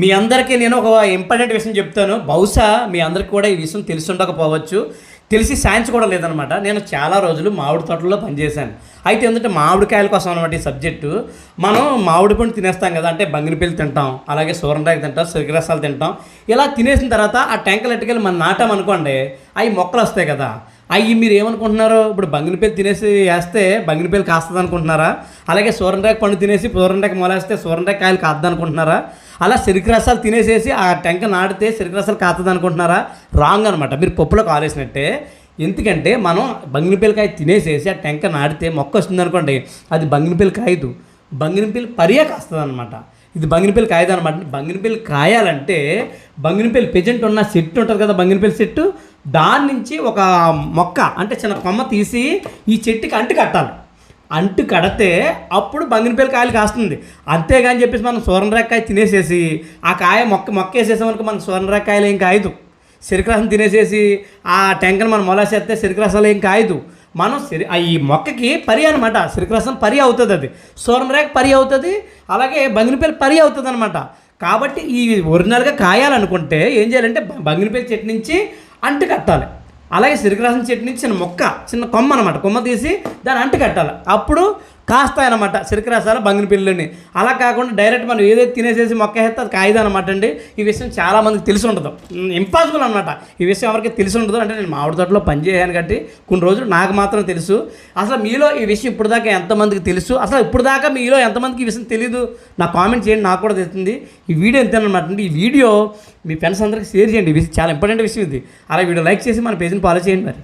మీ అందరికీ నేను ఒక ఇంపార్టెంట్ విషయం చెప్తాను. బహుశా మీ అందరికీ కూడా ఈ విషయం తెలిసి ఉండకపోవచ్చు, తెలిసి సైన్స్ కూడా లేదనమాట. నేను చాలా రోజులు మామిడి తోటల్లో పనిచేశాను. అయితే ఏంటంటే మామిడికాయల కోసం అనమాట ఈ సబ్జెక్టు. మనం మామిడి పండు తినేస్తాం కదా, అంటే బంగినపల్లి తింటాం, అలాగే సూరండాయ తింటాం, సిరిరసాలు తింటాం. ఇలా తినేసిన తర్వాత ఆ టెంకలు ఎట్టుకెళ్ళి మనం నాటామనుకోండి, అవి మొక్కలు వస్తాయి కదా. అవి మీరు ఏమనుకుంటున్నారు, ఇప్పుడు బంగినపల్లి తినేసి వేస్తే బంగినపల్లి కాస్తుంది అనుకుంటున్నారా? అలాగే సూరండాయ పండు తినేసి సూరండాయకి మొలేస్తే సూరండాయ కాయలు కాద్దు అనుకుంటున్నారా? అలా చెరుకు రసాలు తినేసేసి ఆ టెంక నాటితే చెరుకు రసాలు కాస్తుంది అనుకుంటున్నారా? రాంగ్ అనమాట. మీరు పప్పులో కాలేసినట్టే. ఎందుకంటే మనం బంగినపల్లికాయ తినేసేసి ఆ టెంక నాటితే మొక్క వస్తుంది అనుకోండి, అది బంగినపల్లి కాయదు, బంగినపల్లి పరియ కాస్తుంది అనమాట. ఇది బంగినపల్లి కాయదు అనమాట. బంగినపల్లి కాయాలంటే బంగినపల్లి పెజెంట్ ఉన్న చెట్టు ఉంటుంది కదా, బంగినపల్లి చెట్టు, దాని నుంచి ఒక మొక్క అంటే చిన్న కొమ్మ తీసి ఈ చెట్టుకి అంటు కట్టాలి. అంటు కడితే అప్పుడు బంగినపల్లి కాయలు కాస్తుంది. అంతేగాని చెప్పేసి మనం సూరనరేకాయ తినేసేసి ఆ కాయ మొక్క వేసేసామనుకో మనకు సూరనరేకాయలు ఏం కాయదు. చెరుకు రసం తినేసేసి ఆ టెంకను మనం మొలసేస్తే చెరుకు రసాలు ఏం కాయదు. మనం ఈ మొక్కకి పరి అనమాట. చెరుకు రసం పరి అవుతుంది, అది సూరనరేక పరి అవుతుంది, అలాగే బంగినపల్లి పరి అవుతుంది అనమాట. కాబట్టి ఈ ఒరిజినల్గా కాయాలనుకుంటే ఏం చేయాలంటే బంగినపల్లి చెట్టు నుంచి అంటు కట్టాలి. అలాగే చెరుకు రసం చెట్టు నుంచి చిన్న మొక్క, చిన్న కొమ్మ అనమాట, కొమ్మ తీసి దాన్ని అంటు కట్టాలి. అప్పుడు కాస్తాయన్నమాట చెరుకు రసాలు బంగినపల్లిని. అలా కాకుండా డైరెక్ట్ మనం ఏదైతే తినేసేసి మొక్క వేస్తే అది కాయదు అనమాట అండి. ఈ విషయం చాలామందికి తెలిసి ఉండదు, ఇంపాసిబుల్ అనమాట. ఈ విషయం ఎవరికి తెలిసి ఉండదు. అంటే నేను మామిడి తోటలో పనిచేయాను కాబట్టి కొన్ని రోజులు నాకు మాత్రం తెలుసు. అసలు మీలో ఈ విషయం ఇప్పుడు దాకా ఎంతమందికి తెలుసు, అసలు ఇప్పుడు దాకా మీలో ఎంతమందికి ఈ విషయం తెలీదు, నాకు కామెంట్ చేయండి, నాకు కూడా తెలుస్తుంది. ఈ వీడియో ఎంతనమాట అండి. ఈ వీడియో మీ ఫ్రెండ్స్ అందరికీ షేర్ చేయండి. ఈ విషయం చాలా ఇంపార్టెంట్ విషయం ఇది. అలా వీడియో లైక్ చేసి మన పేజ్ని ఫాలో చేయండి మరి.